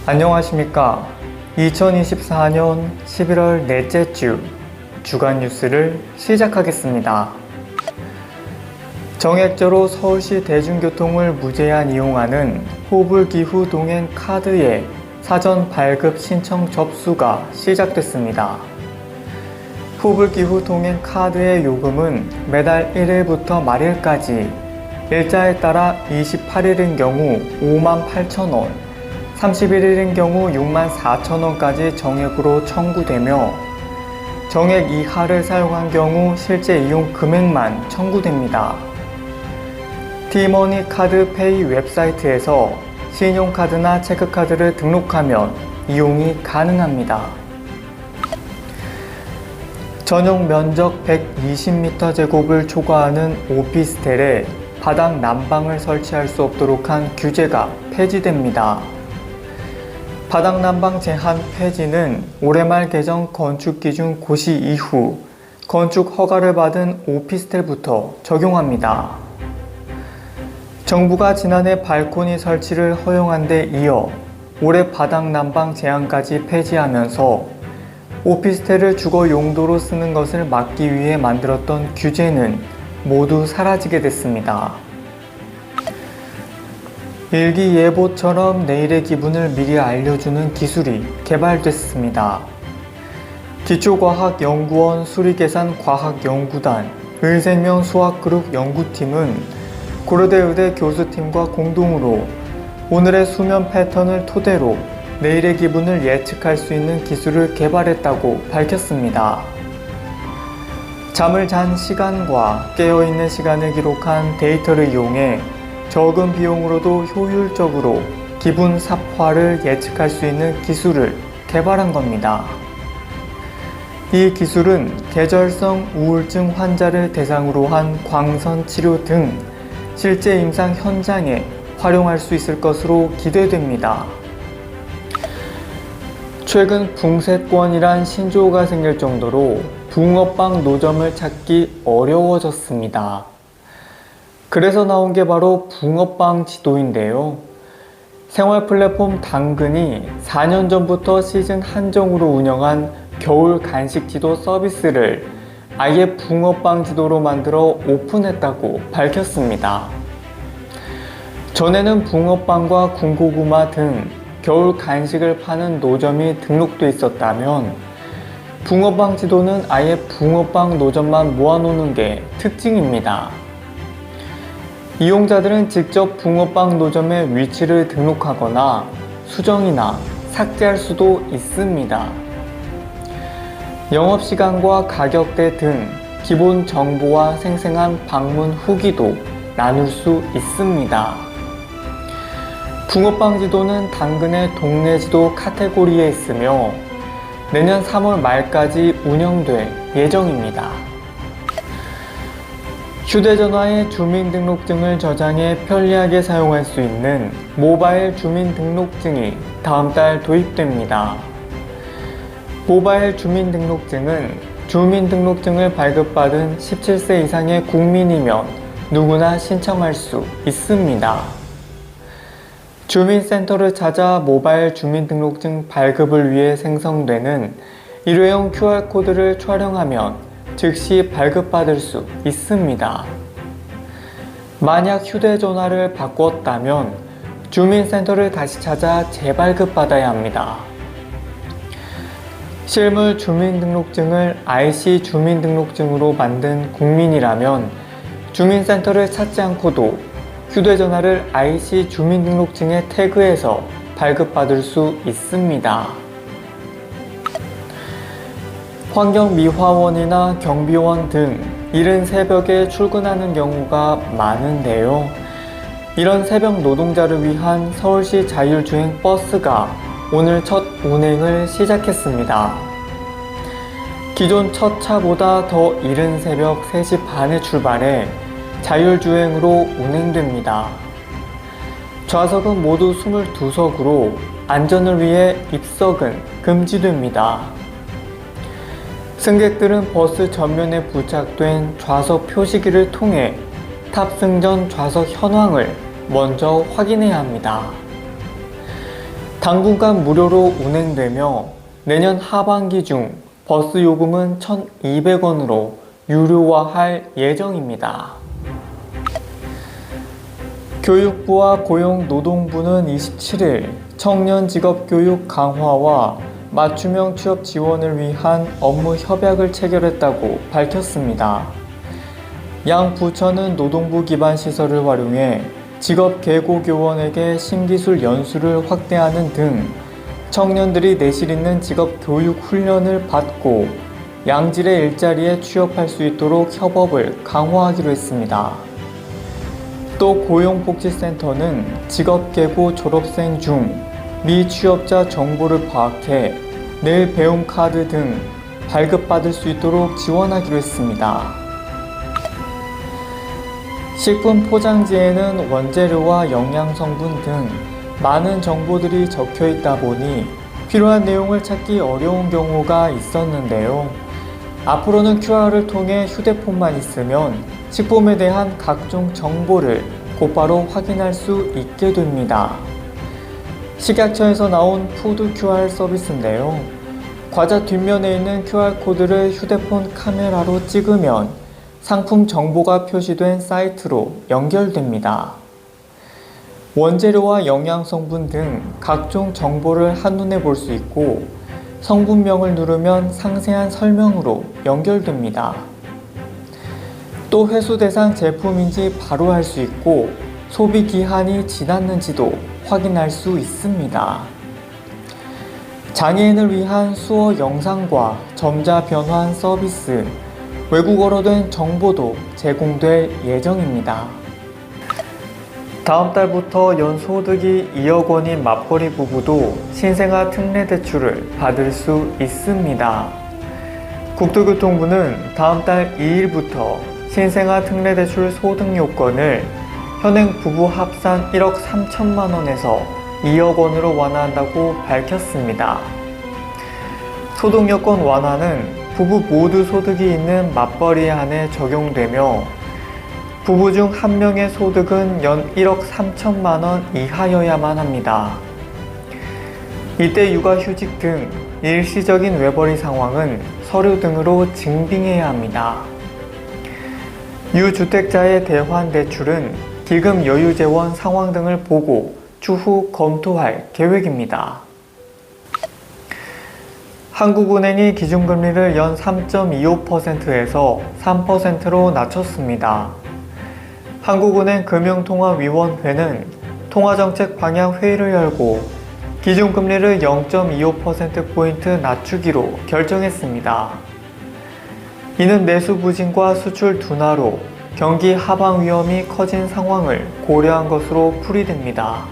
안녕하십니까. 2024년 11월 넷째 주 주간 뉴스를 시작하겠습니다. 정액제로 서울시 대중교통을 무제한 이용하는 호불기후 동행 카드의 사전 발급 신청 접수가 시작됐습니다. 호불기후 동행 카드의 요금은 매달 1일부터 말일까지 일자에 따라 28일인 경우 58,000원, 31일인 경우 64,000원까지 정액으로 청구되며 정액 이하를 사용한 경우 실제 이용 금액만 청구됩니다. 티머니 카드 페이 웹사이트에서 신용카드나 체크카드를 등록하면 이용이 가능합니다. 전용 면적 120m2를 초과하는 오피스텔에 바닥 난방을 설치할 수 없도록 한 규제가 폐지됩니다. 바닥 난방 제한 폐지는 올해 말 개정 건축기준 고시 이후 건축 허가를 받은 오피스텔부터 적용합니다. 정부가 지난해 발코니 설치를 허용한 데 이어 올해 바닥 난방 제한까지 폐지하면서 오피스텔을 주거 용도로 쓰는 것을 막기 위해 만들었던 규제는 모두 사라지게 됐습니다. 일기예보처럼 내일의 기분을 미리 알려주는 기술이 개발됐습니다. 기초과학연구원 수리계산과학연구단 의생명수학그룹 연구팀은 고려대 의대 교수팀과 공동으로 오늘의 수면 패턴을 토대로 내일의 기분을 예측할 수 있는 기술을 개발했다고 밝혔습니다. 잠을 잔 시간과 깨어있는 시간을 기록한 데이터를 이용해 적은 비용으로도 효율적으로 기분 삽화를 예측할 수 있는 기술을 개발한 겁니다. 이 기술은 계절성 우울증 환자를 대상으로 한 광선 치료 등 실제 임상 현장에 활용할 수 있을 것으로 기대됩니다. 최근 붕세권이란 신조어가 생길 정도로 붕어빵 노점을 찾기 어려워졌습니다. 그래서 나온 게 바로 붕어빵 지도인데요. 생활 플랫폼 당근이 4년 전부터 시즌 한정으로 운영한 겨울 간식 지도 서비스를 아예 붕어빵 지도로 만들어 오픈했다고 밝혔습니다. 전에는 붕어빵과 군고구마 등 겨울 간식을 파는 노점이 등록돼 있었다면 붕어빵 지도는 아예 붕어빵 노점만 모아놓는 게 특징입니다. 이용자들은 직접 붕어빵 노점의 위치를 등록하거나 수정이나 삭제할 수도 있습니다. 영업시간과 가격대 등 기본 정보와 생생한 방문 후기도 나눌 수 있습니다. 붕어빵 지도는 당근의 동네 지도 카테고리에 있으며 내년 3월 말까지 운영될 예정입니다. 휴대전화에 주민등록증을 저장해 편리하게 사용할 수 있는 모바일 주민등록증이 다음 달 도입됩니다. 모바일 주민등록증은 주민등록증을 발급받은 17세 이상의 국민이면 누구나 신청할 수 있습니다. 주민센터를 찾아 모바일 주민등록증 발급을 위해 생성되는 일회용 QR코드를 촬영하면 즉시 발급받을 수 있습니다. 만약 휴대전화를 바꿨다면 주민센터를 다시 찾아 재발급받아야 합니다. 실물 주민등록증을 IC 주민등록증으로 만든 국민이라면 주민센터를 찾지 않고도 휴대전화를 IC 주민등록증에 태그해서 발급받을 수 있습니다. 환경미화원이나 경비원 등 이른 새벽에 출근하는 경우가 많은데요. 이런 새벽 노동자를 위한 서울시 자율주행 버스가 오늘 첫 운행을 시작했습니다. 기존 첫 차보다 더 이른 새벽 3시 반에 출발해 자율주행으로 운행됩니다. 좌석은 모두 22석으로 안전을 위해 입석은 금지됩니다. 승객들은 버스 전면에 부착된 좌석 표시기를 통해 탑승 전 좌석 현황을 먼저 확인해야 합니다. 당분간 무료로 운행되며 내년 하반기 중 버스 요금은 1,200원으로 유료화할 예정입니다. 교육부와 고용노동부는 27일 청년 직업교육 강화와 맞춤형 취업 지원을 위한 업무 협약을 체결했다고 밝혔습니다. 양 부처는 노동부 기반 시설을 활용해 직업 계고 교원에게 신기술 연수를 확대하는 등 청년들이 내실 있는 직업 교육 훈련을 받고 양질의 일자리에 취업할 수 있도록 협업을 강화하기로 했습니다. 또 고용복지센터는 직업 계고 졸업생 중 미취업자 정보를 파악해 내일 배움 카드 등 발급받을 수 있도록 지원하기로 했습니다. 식품 포장지에는 원재료와 영양성분 등 많은 정보들이 적혀 있다 보니 필요한 내용을 찾기 어려운 경우가 있었는데요. 앞으로는 QR을 통해 휴대폰만 있으면 식품에 대한 각종 정보를 곧바로 확인할 수 있게 됩니다. 식약처에서 나온 푸드 QR 서비스인데요. 과자 뒷면에 있는 QR코드를 휴대폰 카메라로 찍으면 상품 정보가 표시된 사이트로 연결됩니다. 원재료와 영양성분 등 각종 정보를 한눈에 볼 수 있고 성분명을 누르면 상세한 설명으로 연결됩니다. 또 회수 대상 제품인지 바로 알 수 있고 소비 기한이 지났는지도 확인할 수 있습니다. 장애인을 위한 수어 영상과 점자 변환 서비스, 외국어로 된 정보도 제공될 예정입니다. 다음 달부터 연소득이 2억 원인 맞벌이 부부도 신생아 특례대출을 받을 수 있습니다. 국토교통부는 다음 달 2일부터 신생아 특례대출 소득 요건을 현행 부부 합산 1억 3천만 원에서 2억 원으로 완화한다고 밝혔습니다. 소득 요건 완화는 부부 모두 소득이 있는 맞벌이에 한해 적용되며 부부 중 한 명의 소득은 연 1억 3천만 원 이하여야만 합니다. 이때 육아휴직 등 일시적인 외벌이 상황은 서류 등으로 증빙해야 합니다. 유주택자의 대환 대출은 기금 여유재원 상황 등을 보고 추후 검토할 계획입니다. 한국은행이 기준금리를 연 3.25%에서 3%로 낮췄습니다. 한국은행 금융통화위원회는 통화정책 방향 회의를 열고 기준금리를 0.25%포인트 낮추기로 결정했습니다. 이는 내수 부진과 수출 둔화로 경기 하방 위험이 커진 상황을 고려한 것으로 풀이됩니다.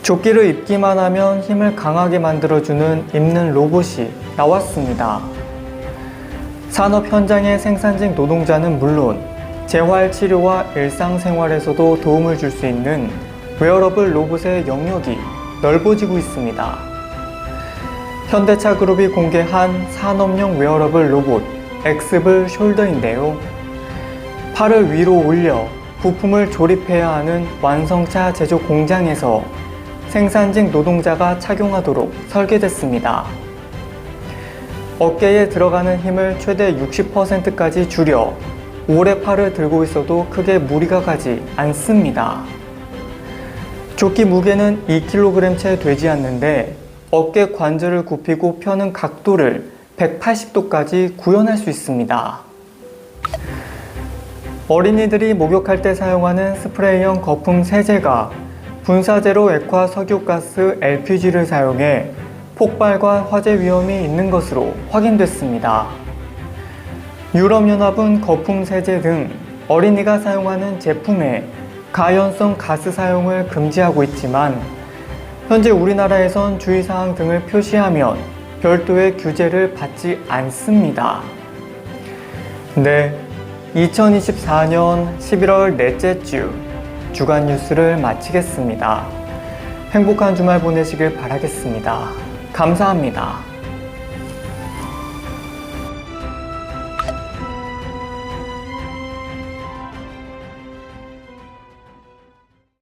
조끼를 입기만 하면 힘을 강하게 만들어주는 입는 로봇이 나왔습니다. 산업 현장의 생산직 노동자는 물론 재활치료와 일상생활에서도 도움을 줄 수 있는 웨어러블 로봇의 영역이 넓어지고 있습니다. 현대차 그룹이 공개한 산업용 웨어러블 로봇 엑스블 숄더인데요. 팔을 위로 올려 부품을 조립해야 하는 완성차 제조 공장에서 생산직 노동자가 착용하도록 설계됐습니다. 어깨에 들어가는 힘을 최대 60%까지 줄여 오래 팔을 들고 있어도 크게 무리가 가지 않습니다. 조끼 무게는 2kg 채 되지 않는데 어깨 관절을 굽히고 펴는 각도를 180도까지 구현할 수 있습니다. 어린이들이 목욕할 때 사용하는 스프레이형 거품 세제가 분사제로 액화 석유가스 LPG를 사용해 폭발과 화재 위험이 있는 것으로 확인됐습니다. 유럽연합은 거품 세제 등 어린이가 사용하는 제품에 가연성 가스 사용을 금지하고 있지만 현재 우리나라에선 주의사항 등을 표시하면 별도의 규제를 받지 않습니다. 네, 2024년 11월 넷째 주 주간 뉴스를 마치겠습니다. 행복한 주말 보내시길 바라겠습니다. 감사합니다.